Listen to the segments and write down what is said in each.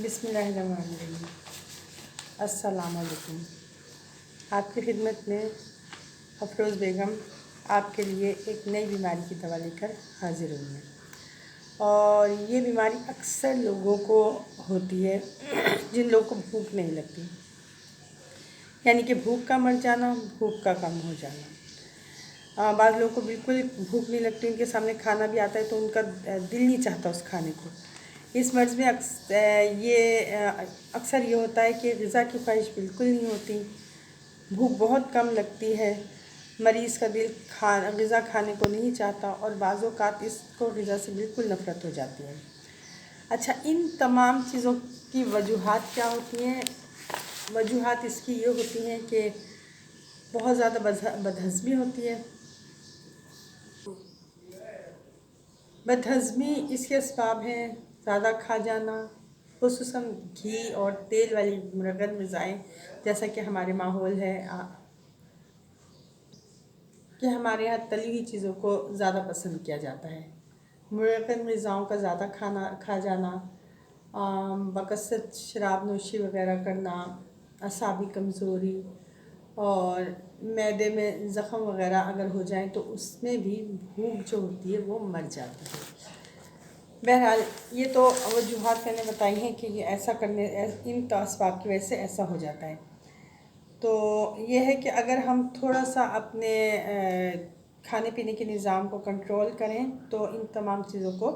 بسم اللہ الرحمن الرحیم۔ السلام علیکم۔ آپ کی خدمت میں افروز بیگم آپ کے لیے ایک نئی بیماری کی دوا لے کر حاضر ہوئی ہیں، اور یہ بیماری اکثر لوگوں کو ہوتی ہے جن لوگوں کو بھوک نہیں لگتی، یعنی کہ بھوک کا مر جانا، بھوک کا کم ہو جانا۔ بعض لوگوں کو بالکل بھوک نہیں لگتی، ان کے سامنے کھانا بھی آتا ہے تو ان کا دل نہیں چاہتا اس کھانے کو۔ اس مرض میں اکثر یہ ہوتا ہے کہ غذا کی خواہش بالکل نہیں ہوتی، بھوک بہت کم لگتی ہے، مریض کا دل غذا کھانے کو نہیں چاہتا، اور بعض اوقات اس کو غذا سے بالکل نفرت ہو جاتی ہے۔ اچھا، ان تمام چیزوں کی وجوہات کیا ہوتی ہیں؟ وجوہات اس کی یہ ہوتی ہیں کہ بہت زیادہ بدہضمی ہوتی ہے۔ بدہضمی اس کے اسباب ہیں زیادہ کھا جانا، خصوصاً گھی اور تیل والی مرغن غذائیں، جیسا کہ ہمارے ماحول ہے کہ ہمارے یہاں تلی ہوئی چیزوں کو زیادہ پسند کیا جاتا ہے۔ مرغن غذاؤں کا زیادہ کھا جانا، بکثرت شراب نوشی وغیرہ کرنا، اعصابی کمزوری، اور معدے میں زخم وغیرہ اگر ہو جائیں تو اس میں بھی بھوک جو ہوتی ہے وہ مر جاتی ہے۔ بہرحال یہ تو وجوہات میں نے بتائی ہیں کہ یہ ایسا کرنے ان اسباب کی وجہ سے ایسا ہو جاتا ہے۔ تو یہ ہے کہ اگر ہم تھوڑا سا اپنے کھانے پینے کے نظام کو کنٹرول کریں تو ان تمام چیزوں کو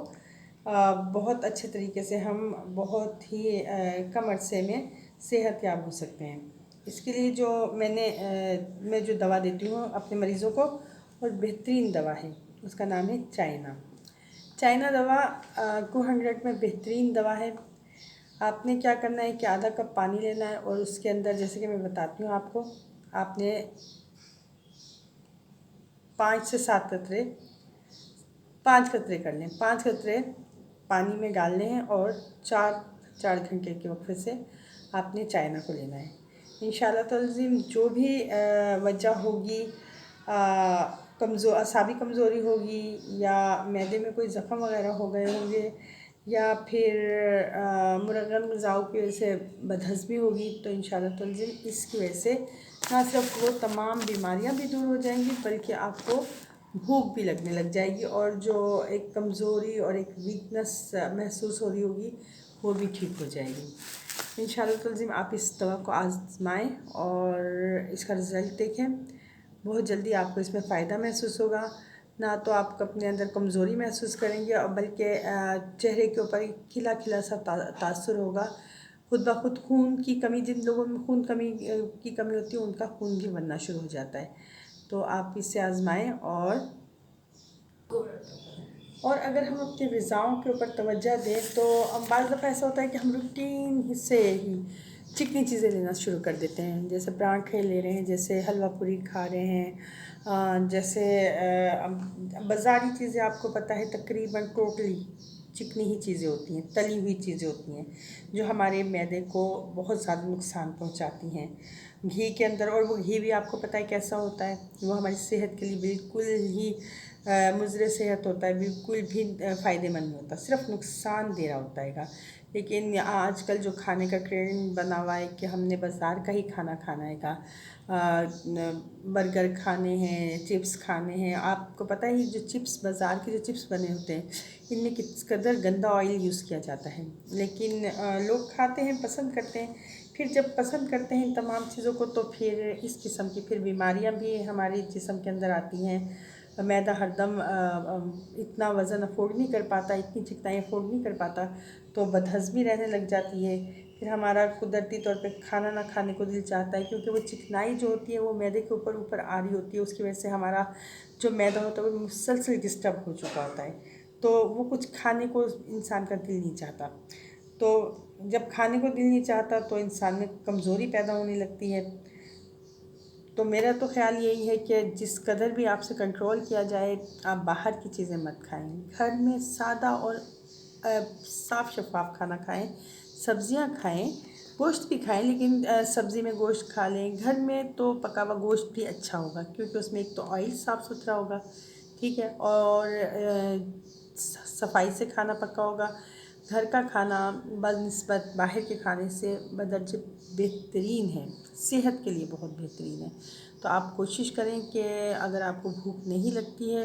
بہت اچھے طریقے سے ہم بہت ہی کم عرصے میں صحت یاب ہو سکتے ہیں۔ اس کے لیے جو میں جو دوا دیتی ہوں اپنے مریضوں کو، اور بہترین دوا ہے، اس کا نام ہے چائنا دوا 200 میں بہترین دوا ہے۔ آپ نے کیا کرنا ہے کہ آدھا کپ پانی لینا ہے، اور اس کے اندر جیسے کہ میں بتاتی ہوں آپ کو، آپ نے 5 سے 7 قطرے، 5 قطرے کر لیں، 5 قطرے پانی میں ڈالنے ہیں، اور 4 گھنٹے کے وقفے سے آپ نے چائنا کو لینا ہے۔ انشاءاللہ تعالی جو بھی وجہ ہوگی، اعصابی کمزوری ہوگی، یا معدے میں کوئی زخم وغیرہ ہو گئے ہوں گے، یا پھر مرغن غذاؤں کی وجہ سے بدہضمی ہوگی، تو انشاءاللہ تعالی اس کی وجہ سے نہ صرف وہ تمام بیماریاں بھی دور ہو جائیں گی، بلکہ آپ کو بھوک بھی لگنے لگ جائے گی، اور جو ایک کمزوری اور ایک ویکنس محسوس ہو رہی ہوگی وہ بھی ٹھیک ہو جائے گی۔ انشاءاللہ تعالی آپ اس دوا کو آزمائیں اور اس کا رزلٹ دیکھیں۔ بہت جلدی آپ کو اس میں فائدہ محسوس ہوگا، نہ تو آپ کو اپنے اندر کمزوری محسوس کریں گے، اور بلکہ چہرے کے اوپر کھلا کھلا سا تاثر ہوگا۔ خود بخود خون کی کمی، جن لوگوں میں خون کی کمی ہوتی ہے ان کا خون بھی بننا شروع ہو جاتا ہے۔ تو آپ اسے آزمائیں، اور اگر ہم اپنی غذاؤں کے اوپر توجہ دیں تو بعض دفعہ ایسا ہوتا ہے کہ ہم روٹین سے ہی چکنی چیزیں لینا شروع کر دیتے ہیں، جیسے پراٹھے لے رہے ہیں، جیسے حلوہ پوری کھا رہے ہیں، جیسے بازاری چیزیں آپ کو پتہ ہے تقریباً ٹوٹلی چکنی ہی چیزیں ہوتی ہیں، تلی ہوئی چیزیں ہوتی ہیں، جو ہمارے معدے کو بہت زیادہ نقصان پہنچاتی ہیں۔ گھی کے اندر، اور وہ گھی بھی آپ کو پتہ ہے کیسا ہوتا ہے، وہ ہماری صحت کے لیے بالکل ہی مضر صحت ہوتا ہے، بالکل بھی فائدہ مند نہیں ہوتا، صرف نقصان دہ رہا ہوتا ہے گا۔ لیکن آج کل جو کھانے کا ٹرینڈ بنا ہوا ہے کہ ہم نے بازار کا ہی کھانا کھانا ہے گا، برگر کھانے ہیں، چپس کھانے ہیں۔ آپ کو پتہ ہے جو چپس بازار کے جو چپس بنے ہوتے ہیں ان میں کس قدر گندا آئل یوز کیا جاتا ہے، لیکن لوگ کھاتے ہیں، پسند کرتے ہیں۔ پھر جب پسند کرتے ہیں ان تمام چیزوں کو تو پھر اس قسم کی پھر بیماریاں بھی ہماری جسم کے اندر آتی ہیں۔ معدہ ہر دم اتنا وزن افورڈ نہیں کر پاتا، اتنی چکنائی افورڈ نہیں کر پاتا، تو بدہضمی رہنے لگ جاتی ہے۔ پھر ہمارا قدرتی طور پہ کھانا نہ کھانے کو دل چاہتا ہے، کیونکہ وہ چکنائی جو ہوتی ہے وہ معدے کے اوپر آ رہی ہوتی ہے، اس کی وجہ سے ہمارا جو معدہ ہوتا ہے وہ مسلسل ڈسٹرب ہو چکا ہوتا ہے، تو وہ کچھ کھانے کو انسان کا دل نہیں چاہتا۔ تو جب کھانے کو دل نہیں چاہتا تو انسان میں کمزوری پیدا ہونے لگتی ہے۔ تو میرا تو خیال یہی ہے کہ جس قدر بھی آپ سے کنٹرول کیا جائے، آپ باہر کی چیزیں مت کھائیں، گھر میں سادہ اور صاف شفاف کھانا کھائیں، سبزیاں کھائیں، گوشت بھی کھائیں، لیکن سبزی میں گوشت کھا لیں۔ گھر میں تو پکا ہوا گوشت بھی اچھا ہوگا، کیونکہ اس میں ایک تو آئل صاف ستھرا ہوگا، ٹھیک ہے، اور صفائی سے کھانا پکا ہوگا۔ گھر کا کھانا بنسبت باہر کے کھانے سے بدرجہ بہترین ہے، صحت کے لیے بہت بہترین ہے۔ تو آپ کوشش کریں کہ اگر آپ کو بھوک نہیں لگتی ہے،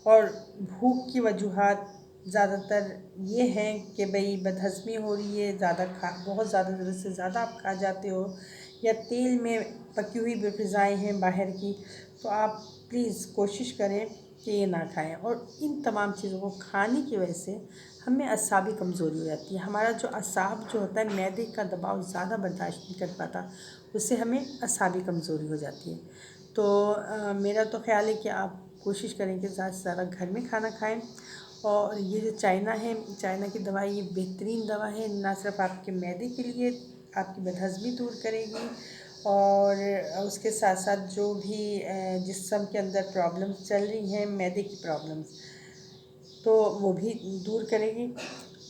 اور بھوک کی وجوہات زیادہ تر یہ ہیں کہ بھئی بدہضمی ہو رہی ہے، بہت زیادہ ضرورت سے زیادہ آپ کھا جاتے ہو، یا تیل میں پکی ہوئی غذائیں ہیں باہر کی، تو آپ پلیز کوشش کریں کہ یہ نہ کھائیں۔ اور ان تمام چیزوں کو کھانے کی وجہ سے ہمیں اعصابی کمزوری ہو جاتی ہے، ہمارا جو اعصاب جو ہوتا ہے معدے کا دباؤ زیادہ برداشت نہیں کر پاتا، اس سے ہمیں اعصابی کمزوری ہو جاتی ہے۔ تو میرا تو خیال ہے کہ آپ کوشش کریں کہ زیادہ سے زیادہ گھر میں کھانا کھائیں۔ اور یہ جو چائنا ہے، چائنا کی دوائی یہ بہترین دوا ہے، نہ صرف آپ کے معدے کے لیے آپ کی بدہضمی دور کرے گی، اور اس کے ساتھ ساتھ جو بھی جسم کے اندر پرابلمس چل رہی ہیں، معدے کی پرابلمس، تو وہ بھی دور کرے گی،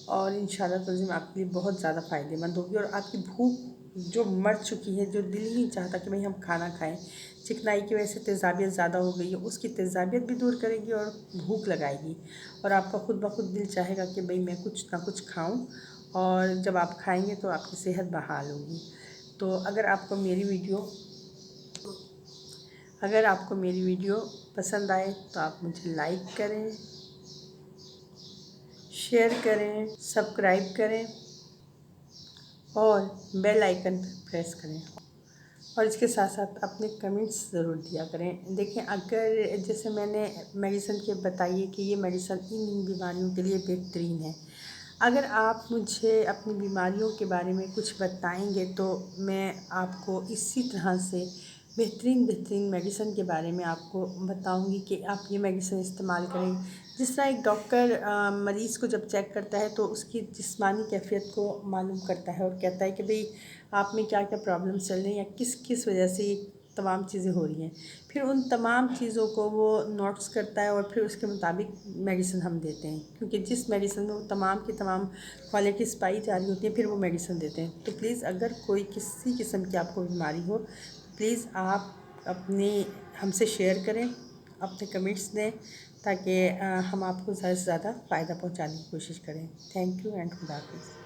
اور انشاءاللہ تعظیم آپ کے لیے بہت زیادہ فائدہ مند ہوگی۔ اور آپ کی بھوک جو مر چکی ہے، جو دل ہی نہیں چاہتا کہ بھئی ہم کھانا کھائیں، چکنائی کی وجہ سے تیزابیت زیادہ ہو گئی ہے، اس کی تیزابیت بھی دور کرے گی اور بھوک لگائے گی، اور آپ کا خود بخود دل چاہے گا کہ بھئی میں کچھ نہ کچھ کھاؤں، اور جب آپ کھائیں گے تو آپ کی صحت بحال ہوگی۔ تو اگر آپ کو میری ویڈیو پسند آئے تو آپ مجھے لائک کریں، شیئر کریں، سبسکرائب کریں، اور بیل آئیکن پر پریس کریں، اور اس کے ساتھ ساتھ اپنے کمنٹس ضرور دیا کریں۔ دیکھیں، اگر جیسے میں نے میڈیسن کے بتائیے کہ یہ میڈیسن ان بیماریوں کے لیے بہترین ہے، اگر آپ مجھے اپنی بیماریوں کے بارے میں کچھ بتائیں گے تو میں آپ کو اسی طرح سے بہترین میڈیسن کے بارے میں آپ کو بتاؤں گی کہ آپ یہ میڈیسن استعمال کریں۔ جس طرح ایک ڈاکٹر مریض کو جب چیک کرتا ہے تو اس کی جسمانی کیفیت کو معلوم کرتا ہے، اور کہتا ہے کہ بھئی آپ میں کیا کیا پرابلمس چل رہی ہیں، یا کس وجہ سے یہ تمام چیزیں ہو رہی ہیں، پھر ان تمام چیزوں کو وہ نوٹس کرتا ہے، اور پھر اس کے مطابق میڈیسن ہم دیتے ہیں، کیونکہ جس میڈیسن میں وہ تمام کی تمام کوالٹیز پائی جا رہی ہوتی ہیں، پھر وہ میڈیسن دیتے ہیں۔ تو پلیز اگر کوئی کسی قسم کی آپ کو بیماری ہو، پلیز آپ ہم سے شیئر کریں، اپنے کمنٹس دیں، تاکہ ہم آپ کو زیادہ سے زیادہ فائدہ پہنچانے کی کوشش کریں۔ تھینک یو اینڈ خدا حافظ۔